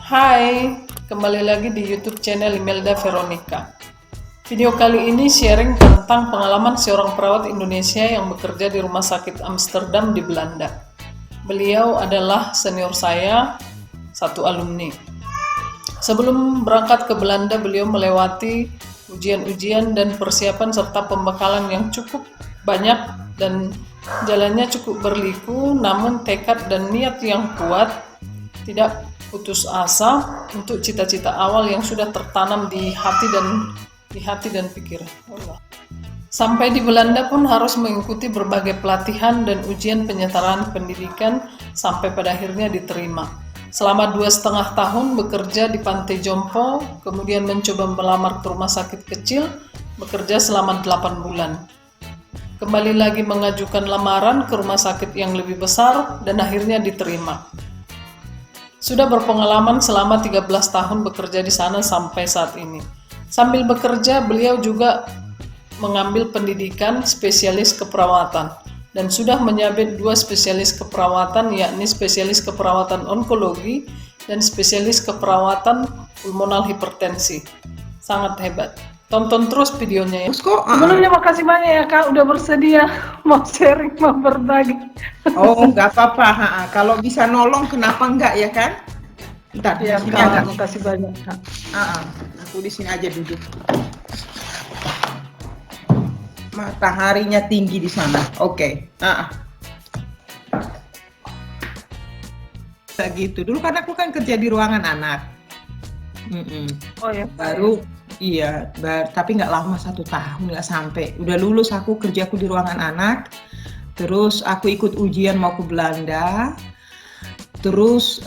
Hai, kembali lagi di YouTube channel Imelda Veronica. Video kali ini sharing tentang pengalaman seorang perawat Indonesia yang bekerja di Rumah Sakit Amsterdam di Belanda. Beliau adalah senior saya, satu alumni. Sebelum berangkat ke Belanda, beliau melewati ujian-ujian dan persiapan serta pembekalan yang cukup banyak dan jalannya cukup berliku, namun tekad dan niat yang kuat, tidak putus asa untuk cita-cita awal yang sudah tertanam di hati dan pikiran. Sampai di Belanda pun harus mengikuti berbagai pelatihan dan ujian penyetaraan pendidikan sampai pada akhirnya diterima. Selama 2,5 tahun bekerja di Pantai Jompo, kemudian mencoba melamar ke rumah sakit kecil, bekerja selama 8 bulan. Kembali lagi mengajukan lamaran ke rumah sakit yang lebih besar dan akhirnya diterima. Sudah berpengalaman selama 13 tahun bekerja di sana sampai saat ini. Sambil bekerja, beliau juga mengambil pendidikan spesialis keperawatan dan sudah menyabet 2 spesialis keperawatan, yakni spesialis keperawatan onkologi dan spesialis keperawatan pulmonal hipertensi. Sangat hebat. Tonton terus videonya ya. Sebelumnya makasih banyak ya Kak udah bersedia mau sharing, mau berbagi. Oh, nggak apa-apa. Kalau bisa nolong, kenapa enggak ya kan? Bentar, Ya di sini Kak, aja. makasih banyak Kak. Aku di sini aja duduk. Mataharinya tinggi di sana. Oke. Gitu. Dulu kan aku kan kerja di ruangan anak. Oh ya. Baru iya, tapi nggak lama, 1 tahun nggak sampai. Udah lulus aku kerjaku di ruangan anak. Terus aku ikut ujian mau ke Belanda. Terus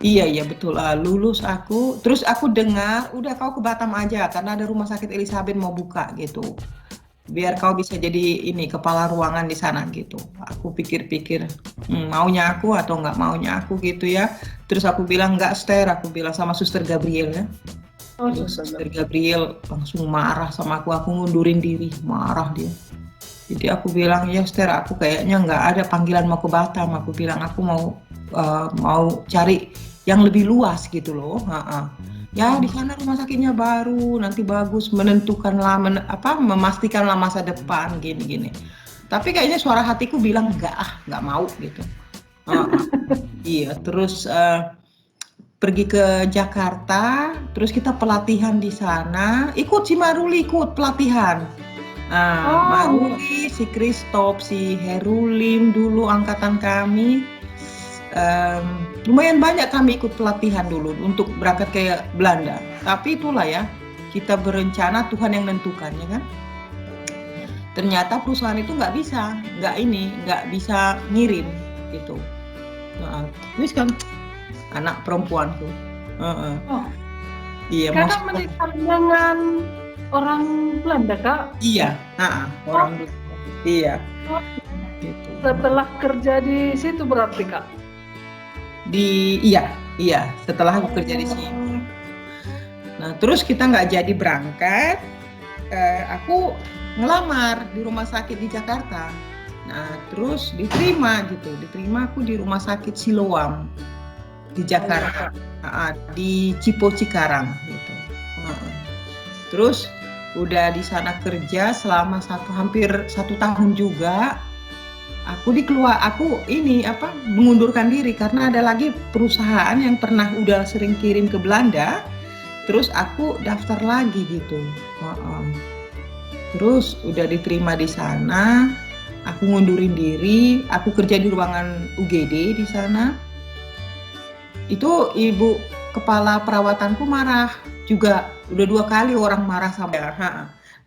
iya betul, lulus aku. Terus aku dengar, udah kau ke Batam aja karena ada rumah sakit Elizabeth mau buka gitu. Biar kau bisa jadi ini kepala ruangan di sana gitu. Aku pikir-pikir maunya aku atau nggak maunya aku gitu ya. Terus aku bilang nggak, Ster, aku bilang sama Suster Gabriel ya. Suster Gabriel langsung marah sama aku ngundurin diri, marah dia. Jadi aku bilang, ya Ster, aku kayaknya nggak ada panggilan mau ke Batam. Aku bilang aku mau cari yang lebih luas gitu loh. Ya di sana rumah sakitnya baru, nanti bagus, memastikanlah masa depan gini. Tapi kayaknya suara hatiku bilang nggak mau gitu. Iya, terus pergi ke Jakarta, terus kita pelatihan di sana, ikut si Maruli ikut pelatihan. Maruli, si Christoph, si Herulim dulu angkatan kami. Lumayan banyak kami ikut pelatihan dulu untuk berangkat ke Belanda. Tapi itulah ya, kita berencana, Tuhan yang nentukan ya kan. Ternyata perusahaan itu nggak bisa ngirim gitu. Ini kan anak perempuanku. Iya. Kakak menikah dengan orang Belanda Kak? Iya, orang Belanda. Iya. Gitu. Setelah kerja di situ berarti Kak? Iya, setelah aku kerja di sini. Nah, terus kita nggak jadi berangkat, aku ngelamar di rumah sakit di Jakarta. Nah, terus diterima aku di rumah sakit Siloam di Jakarta, di Cipo Cikarang gitu. Terus udah di sana kerja selama hampir 1 tahun juga. Aku mengundurkan diri karena ada lagi perusahaan yang udah sering kirim ke Belanda, terus aku daftar lagi gitu. Terus udah diterima di sana, aku ngundurin diri, aku kerja di ruangan UGD di sana. Itu ibu kepala perawatanku marah juga, udah 2 kali orang marah sama dia.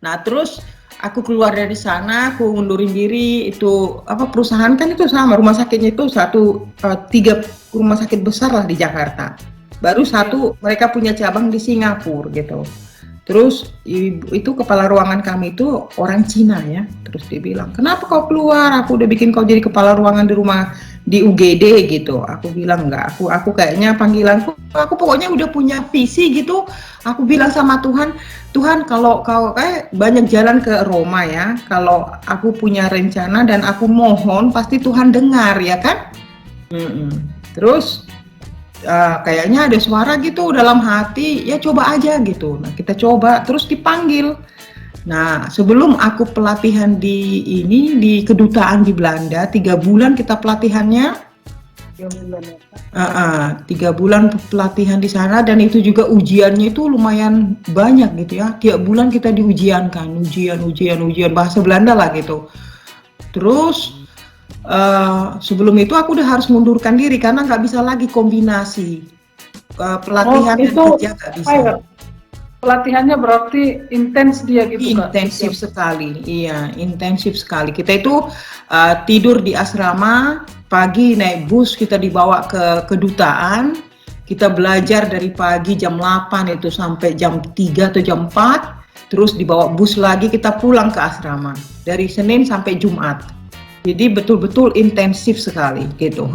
Nah terus aku keluar dari sana, aku ngundurin diri. Itu perusahaan kan itu sama, rumah sakitnya itu 3 rumah sakit besar lah di Jakarta. Baru 1 mereka punya cabang di Singapura gitu. Terus itu kepala ruangan kami itu orang Cina ya. Terus dia bilang, kenapa kau keluar? Aku udah bikin kau jadi kepala ruangan di UGD gitu. Aku bilang enggak, aku kayaknya panggilanku, aku pokoknya udah punya visi gitu. Aku bilang sama Tuhan, kalau kau banyak jalan ke Roma ya, kalau aku punya rencana dan aku mohon pasti Tuhan dengar ya kan. Terus kayaknya ada suara gitu dalam hati, ya coba aja gitu. Nah kita coba, terus dipanggil. Nah sebelum aku pelatihan di kedutaan di Belanda, 3 bulan kita pelatihannya. 3 bulan pelatihan di sana, dan itu juga ujiannya itu lumayan banyak gitu ya. Tiap bulan kita diujiankan, ujian bahasa Belanda lah gitu. Terus sebelum itu aku udah harus mundurkan diri karena nggak bisa lagi kombinasi pelatihan dan itu kerja nggak bisa. Pelatihannya berarti intens dia gitu Kak? Intensif sekali, iya intensif sekali. Kita itu tidur di asrama, pagi naik bus kita dibawa ke kedutaan, kita belajar dari pagi jam 8 itu sampai jam 3 atau jam 4, terus dibawa bus lagi kita pulang ke asrama dari Senin sampai Jumat. Jadi betul-betul intensif sekali gitu.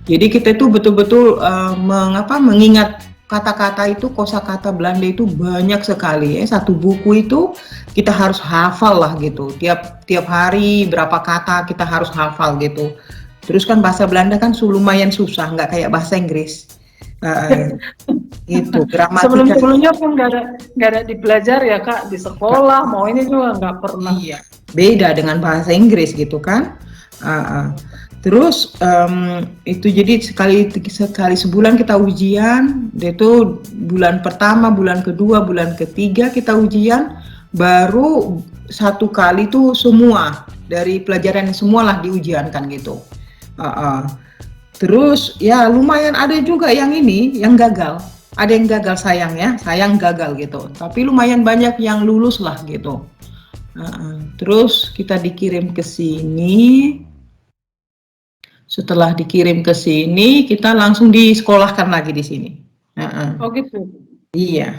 Jadi kita itu betul-betul mengingat kata-kata itu, kosakata Belanda itu banyak sekali ya. Satu buku itu kita harus hafal lah gitu. Tiap hari berapa kata kita harus hafal gitu. Terus kan bahasa Belanda kan lumayan susah, nggak kayak bahasa Inggris. Itu gramatika. Sebelum-sebelumnya pun nggak ada dipelajari ya Kak di sekolah, mau ini juga nggak pernah. Iya, beda dengan bahasa Inggris gitu kan. Terus itu jadi sekali sebulan kita ujian, itu bulan pertama, bulan kedua, bulan ketiga kita ujian, baru satu kali tuh semua dari pelajaran semualah diujiankan gitu. Terus ya lumayan ada juga yang gagal, ada yang gagal sayang gagal gitu, tapi lumayan banyak yang lulus lah gitu. Terus kita dikirim ke sini. Setelah dikirim ke sini, kita langsung disekolahkan lagi di sini. Oh gitu. Iya.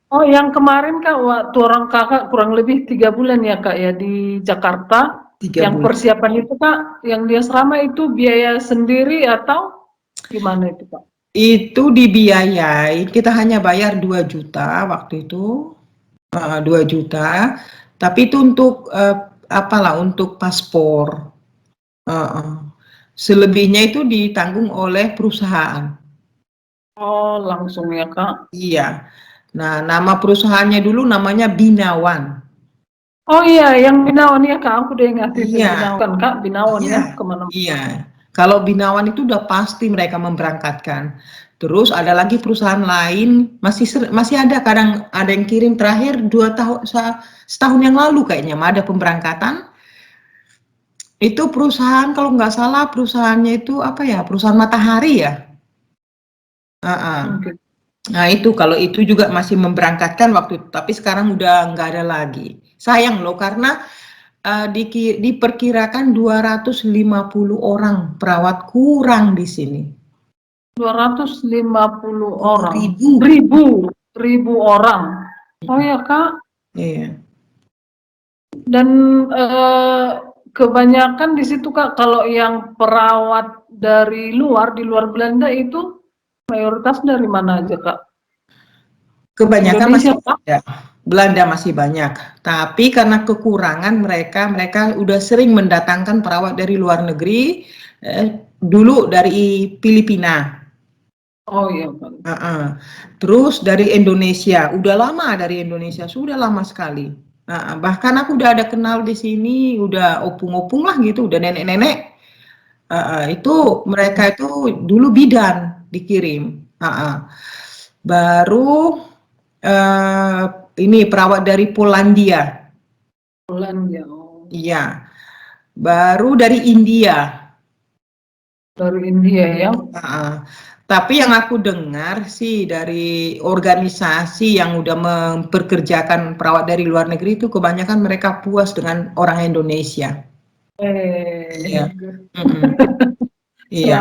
Oh yang kemarin Kak, waktu orang kakak kurang lebih 3 bulan ya Kak ya di Jakarta. 3 yang bulan. Persiapan itu Kak, yang di asrama itu biaya sendiri atau gimana itu Kak? Itu dibiayai, kita hanya bayar 2 juta waktu itu, 2 juta. Tapi itu untuk untuk paspor. Selebihnya itu ditanggung oleh perusahaan. Oh langsung ya Kak? Iya. Nah nama perusahaannya dulu namanya Binawan. Oh iya yang Binawan ya Kak, aku udah ingat itu Iya. Binawan Kak, Binawan Iya. ya kemana-mana. Iya. Kalau Binawan itu udah pasti mereka memberangkatkan. Terus ada lagi perusahaan lain, masih ada, kadang ada yang kirim terakhir 2 tahun, setahun yang lalu kayaknya ada pemberangkatan. Itu perusahaan kalau nggak salah perusahaannya itu apa ya, perusahaan Matahari ya. Okay. Nah itu kalau itu juga masih memberangkatkan waktu itu, tapi sekarang udah nggak ada lagi. Sayang loh karena diperkirakan 250 orang perawat kurang di sini. 250 orang. Ribu orang. Oh ya Kak. Iya. Dan kebanyakan di situ Kak, kalau yang perawat dari luar, di luar Belanda itu mayoritas dari mana aja Kak? Kebanyakan Indonesia, masih ada. Belanda masih banyak, tapi karena kekurangan mereka udah sering mendatangkan perawat dari luar negeri, dulu dari Filipina. Oh iya Pak. Terus dari Indonesia, udah lama dari Indonesia, sudah lama sekali. Bahkan aku udah ada kenal di sini, udah opung-opung lah gitu, udah nenek-nenek. Itu mereka itu dulu bidan dikirim. Baru ini perawat dari Polandia. Polandia. Oh. Iya. Baru dari India. Dari India ya. Tapi yang aku dengar sih dari organisasi yang udah memperkerjakan perawat dari luar negeri itu kebanyakan mereka puas dengan orang Indonesia. Iya. Iya.